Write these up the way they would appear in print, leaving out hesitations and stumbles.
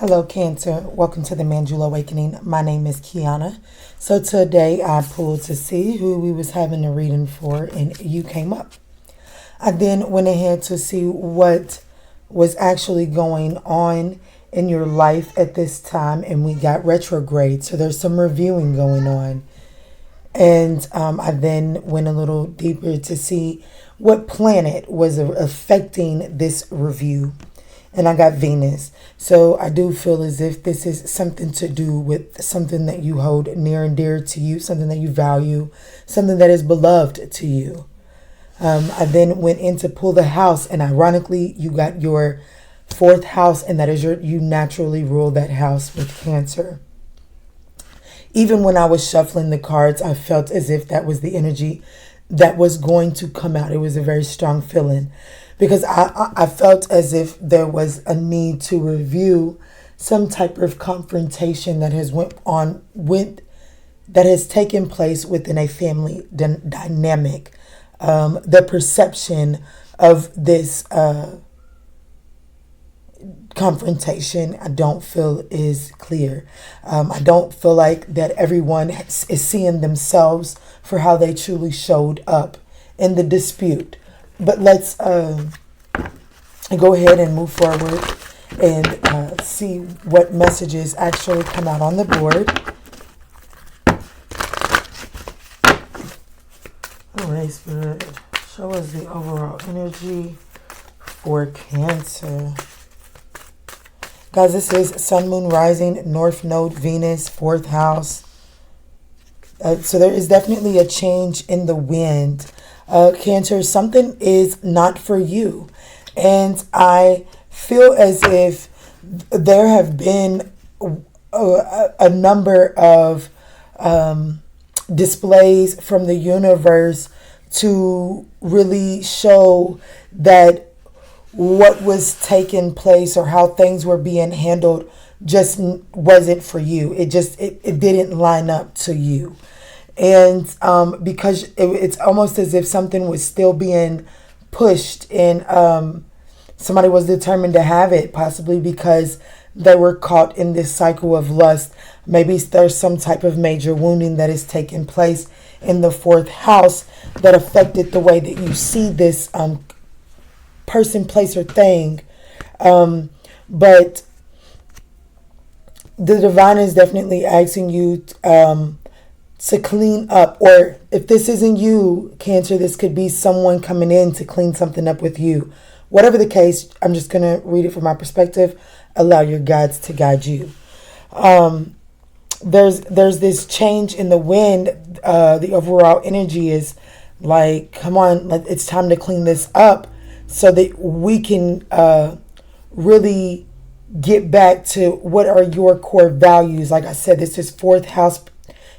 Hello, Cancer. Welcome to the Mandula Awakening. My name is Kiana. So today I pulled to see who we was having a reading for, and you came up. I then went ahead to see what was actually going on in your life at this time, and we got retrograde. So there's some reviewing going on. And I then went a little deeper to see what planet was affecting this review. And I got Venus. So I do feel as if this is something to do with something that you hold near and dear to you, something that you value, something that is beloved to you. I then went in to pull the house, and ironically, you got your fourth house, and that is you naturally rule that house with Cancer. Even when I was shuffling the cards, I felt as if that was the energy that was going to come out. It was a very strong feeling because I felt as if there was a need to review some type of confrontation that has taken place within a family dynamic. The perception of this confrontation, I don't feel is clear. I don't feel like that everyone is seeing themselves for how they truly showed up in the dispute. But let's go ahead and move forward and see what messages actually come out on the board. All right, Spirit, show us the overall energy for Cancer. Guys, this is Sun, Moon, Rising, North Node, Venus, fourth house. So there is definitely a change in the wind. Cancer, something is not for you. And I feel as if there have been a number of displays from the universe to really show that what was taking place or how things were being handled just wasn't for you. It didn't line up to you. And because it's almost as if something was still being pushed and somebody was determined to have it, possibly because they were caught in this cycle of lust. Maybe there's some type of major wounding that is taking place in the fourth house that affected the way that you see this person, place, or thing. But the divine is definitely asking you to clean up, or if this isn't you, Cancer, this could be someone coming in to clean something up with you. Whatever the case, I'm just going to read it from my perspective. Allow your guides to guide you. There's this change in the wind. The overall energy is like, come on, it's time to clean this up so that we can really get back to what are your core values. Like I said, this is fourth house.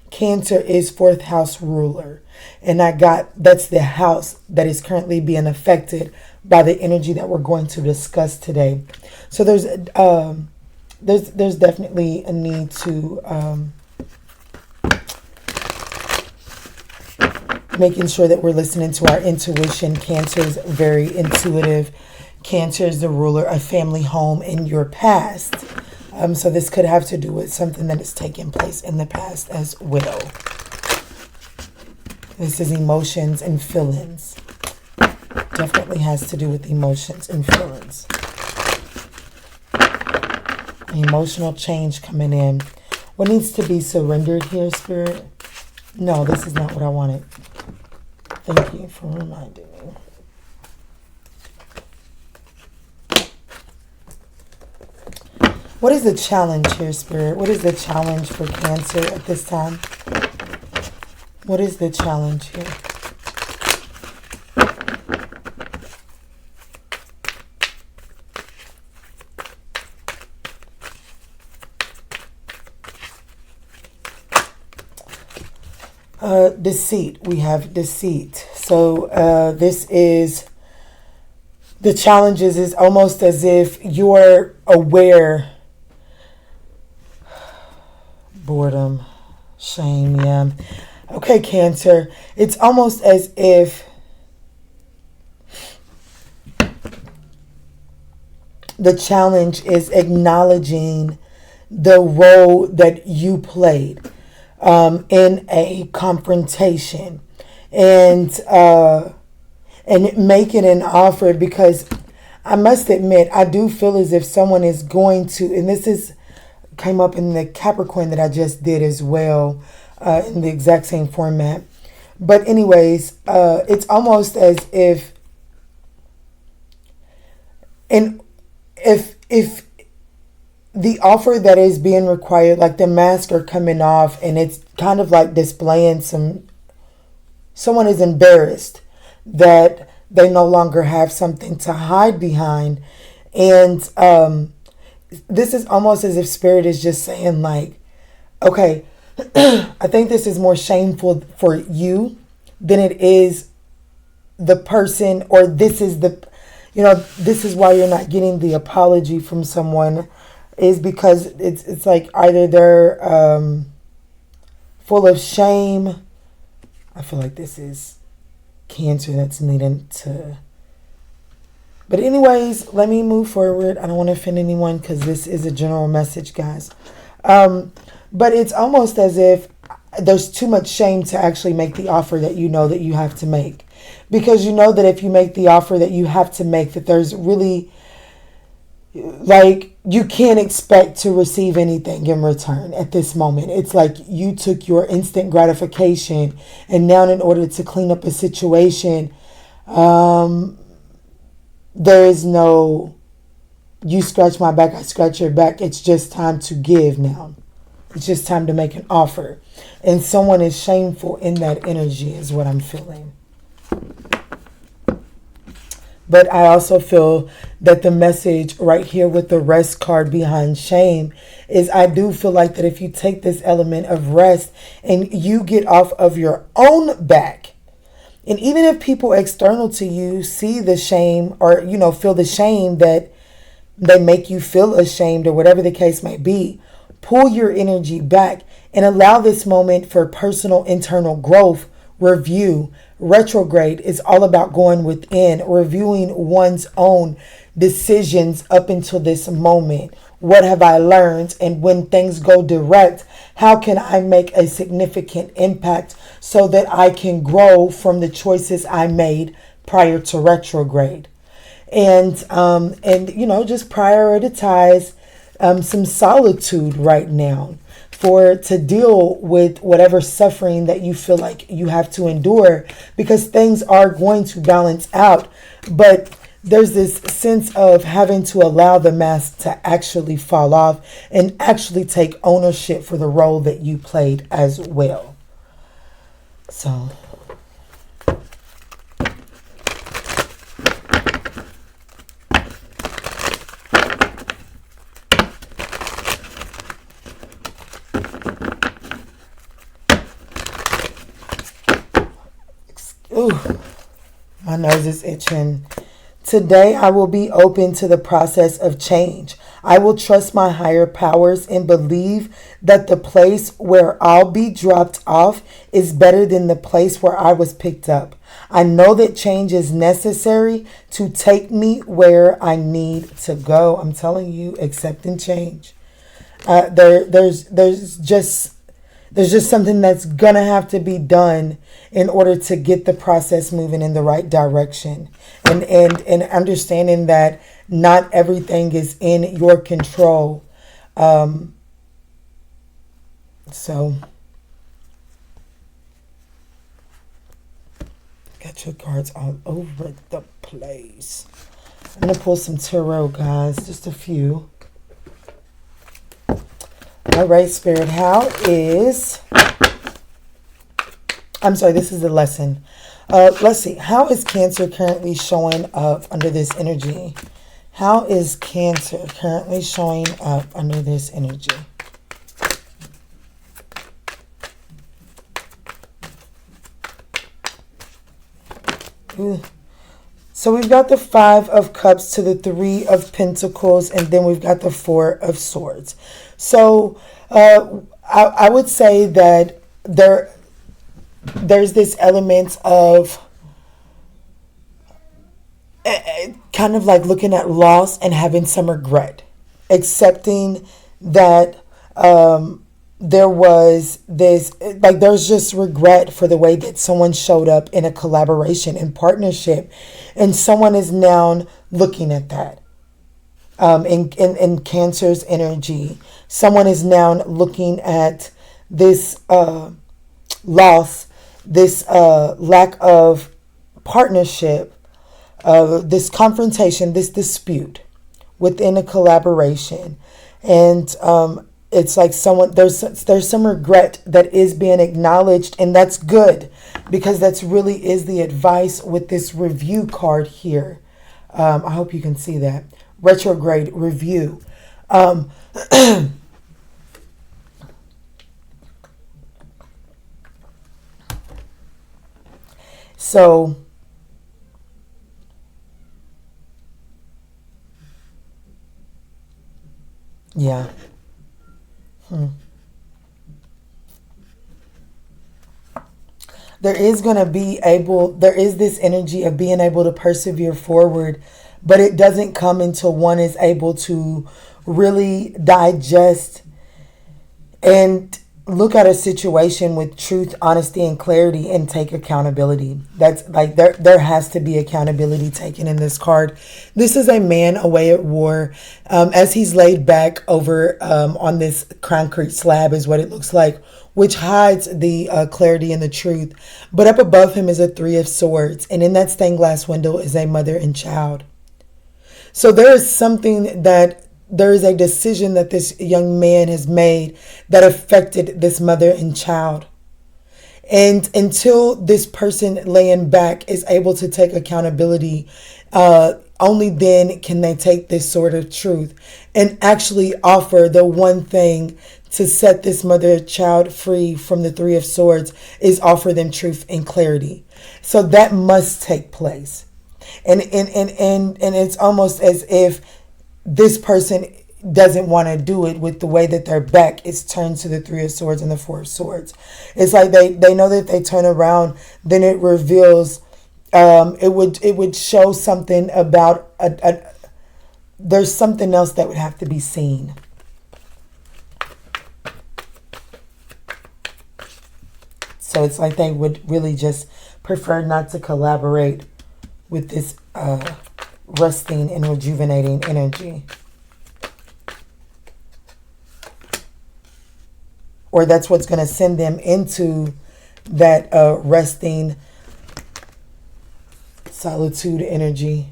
Cancer is fourth house ruler. And that's the house that is currently being affected by the energy that we're going to discuss today. So there's definitely a need to making sure that we're listening to our intuition. Cancer is very intuitive. Cancer is the ruler of family, home, in your past. So this could have to do with something that has taken place in the past as well. This is emotions and feelings. Definitely has to do with emotions and feelings. Emotional change coming in. What needs to be surrendered here, Spirit? No, this is not what I wanted. Thank you for reminding me. What is the challenge here, Spirit? What is the challenge for Cancer at this time? What is the challenge here? Deceit. We have deceit. So this is the challenges is almost as if you're aware. Boredom, shame, yeah. Okay, Cancer. It's almost as if the challenge is acknowledging the role that you played in a confrontation, and making an offer, because I must admit, I do feel as if someone is going to, and this is came up in the Capricorn that I just did as well, in the exact same format. But anyways, it's almost as if, and if the offer that is being required, like the mask are coming off, and it's kind of like displaying someone is embarrassed that they no longer have something to hide behind. And this is almost as if Spirit is just saying, like, okay, I think this is more shameful for you than it is the person, or this is this is why you're not getting the apology from someone, is because it's like either they're full of shame. I feel like this is Cancer that's needing to. But anyways, let me move forward. I don't want to offend anyone because this is a general message, guys. But it's almost as if there's too much shame to actually make the offer that you know that you have to make. Because you know that if you make the offer that you have to make, that there's really, like, you can't expect to receive anything in return at this moment. It's like you took your instant gratification, and now in order to clean up a situation, there is no, you scratch my back, I scratch your back. It's just time to give now. It's just time to make an offer. And someone is shameful in that energy is what I'm feeling. But I also feel that the message right here with the rest card behind shame is, I do feel like that if you take this element of rest and you get off of your own back, and even if people external to you see the shame, or, feel the shame that they make you feel ashamed, or whatever the case may be, pull your energy back and allow this moment for personal internal growth, review. Retrograde is all about going within, reviewing one's own decisions up until this moment. What have I learned? And when things go direct, how can I make a significant impact so that I can grow from the choices I made prior to retrograde? And just prioritize some solitude right now to deal with whatever suffering that you feel like you have to endure, because things are going to balance out. But there's this sense of having to allow the mask to actually fall off and actually take ownership for the role that you played as well. So ooh, my nose is itching. Today, I will be open to the process of change. I will trust my higher powers and believe that the place where I'll be dropped off is better than the place where I was picked up. I know that change is necessary to take me where I need to go. I'm telling you, accepting change. There's just something that's going to have to be done in order to get the process moving in the right direction. And understanding that not everything is in your control. So, got your cards all over the place. I'm going to pull some tarot, guys. Just a few. All right, Spirit, this is the lesson. Let's see. How is Cancer currently showing up under this energy? How is Cancer currently showing up under this energy? Ooh. So we've got the 5 of Cups to the 3 of Pentacles, and then we've got the 4 of Swords. So I would say that there's this element of kind of like looking at loss and having some regret, accepting that there was this, like, there's just regret for the way that someone showed up in a collaboration and partnership, and someone is now looking at that. In Cancer's energy, someone is now looking at this loss, this lack of partnership, this confrontation, this dispute within a collaboration, and it's like someone, there's some regret that is being acknowledged, and that's good, because that's really is the advice with this review card here. I hope you can see that retrograde review. So yeah. There is this energy of being able to persevere forward, but it doesn't come until one is able to really digest and look at a situation with truth, honesty, and clarity, and take accountability. That's like there has to be accountability taken in this card. This is a man away at war, as he's laid back over on this concrete slab is what it looks like, which hides the clarity and the truth. But up above him is a Three of Swords, and in that stained glass window is a mother and child. So there is a decision that this young man has made that affected this mother and child. And until this person laying back is able to take accountability, only then can they take this sort of truth and actually offer the one thing to set this mother and child free from the Three of Swords, is offer them truth and clarity. So that must take place. And it's almost as if this person doesn't want to do it with the way that their back is turned to the Three of Swords and the Four of Swords. It's like they know that if they turn around, then it reveals, it would show something about there's something else that would have to be seen. So it's like they would really just prefer not to collaborate with this resting and rejuvenating energy. Or that's what's going to send them into that resting solitude energy.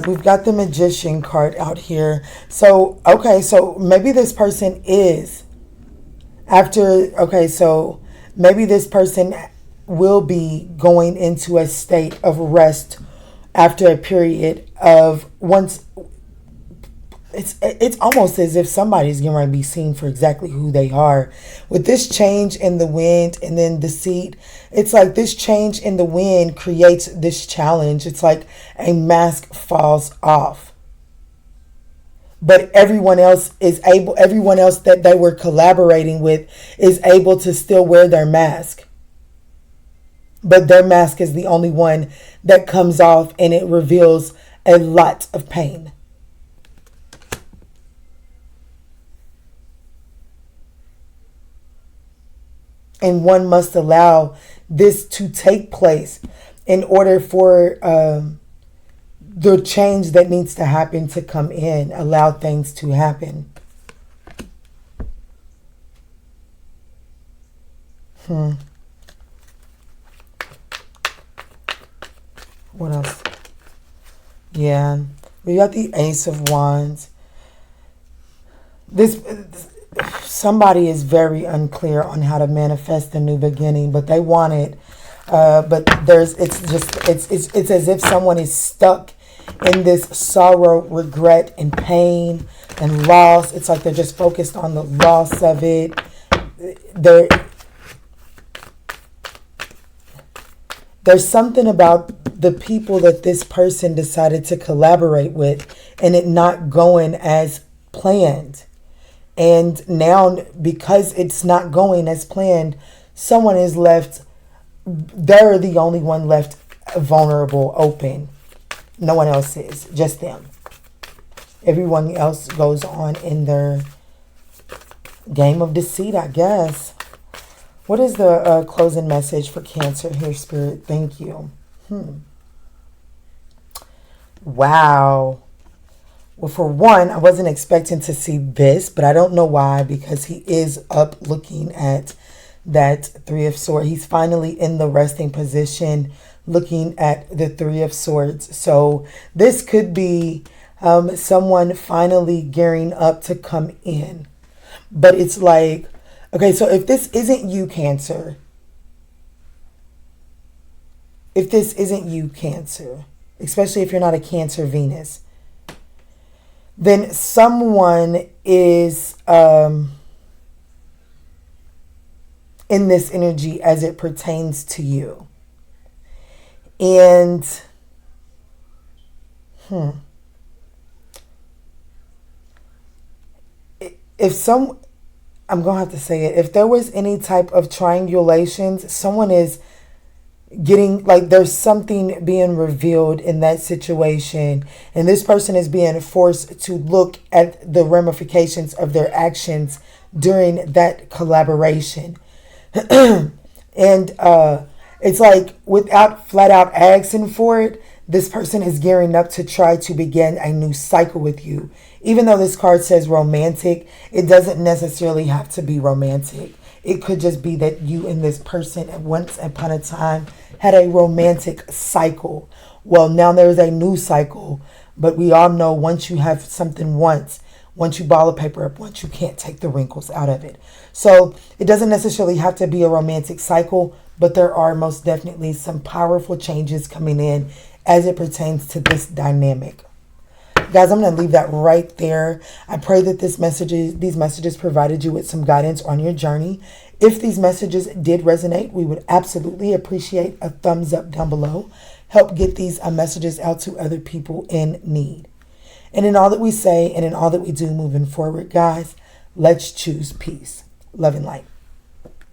We've got the Magician card out here. So, okay, so maybe this person is so maybe this person will be going into a state of rest after a period of once. It's almost as if somebody's going to be seen for exactly who they are. With this change in the wind and then deceit, it's like this change in the wind creates this challenge. It's like a mask falls off. But everyone else that they were collaborating with is able to still wear their mask. But their mask is the only one that comes off, and it reveals a lot of pain. And one must allow this to take place in order for the change that needs to happen to come in. Allow things to happen. What else? Yeah. We got the Ace of Wands. Somebody is very unclear on how to manifest a new beginning, but they want it. But it's as if someone is stuck in this sorrow, regret, and pain and loss. It's like they're just focused on the loss of it. There's something about the people that this person decided to collaborate with and it not going as planned. And now, because it's not going as planned, someone is left they're the only one left vulnerable, open. No one else is, just them. Everyone else goes on in their game of deceit, I guess. What is the closing message for Cancer here, Spirit? Thank you. Wow. Well, for one, I wasn't expecting to see this, but I don't know why, because he is up looking at that Three of Swords. He's finally in the resting position looking at the Three of Swords. So this could be someone finally gearing up to come in. But it's like, okay, so if this isn't you, Cancer, especially if you're not a Cancer Venus, then someone is in this energy as it pertains to you. And I'm going to have to say it. If there was any type of triangulations, someone is getting, like, there's something being revealed in that situation. And this person is being forced to look at the ramifications of their actions during that collaboration. And it's like, without flat out asking for it, this person is gearing up to try to begin a new cycle with you. Even though this card says romantic, it doesn't necessarily have to be romantic. It could just be that you and this person at once upon a time had a romantic cycle. Well, now there's a new cycle, but we all know once you have something once you ball a paper up once, you can't take the wrinkles out of it. So it doesn't necessarily have to be a romantic cycle, but there are most definitely some powerful changes coming in as it pertains to this dynamic. Guys, I'm going to leave that right there. I pray that these messages provided you with some guidance on your journey. If these messages did resonate, we would absolutely appreciate a thumbs up down below. Help get these messages out to other people in need. And in all that we say and in all that we do moving forward, guys, let's choose peace, love, and light.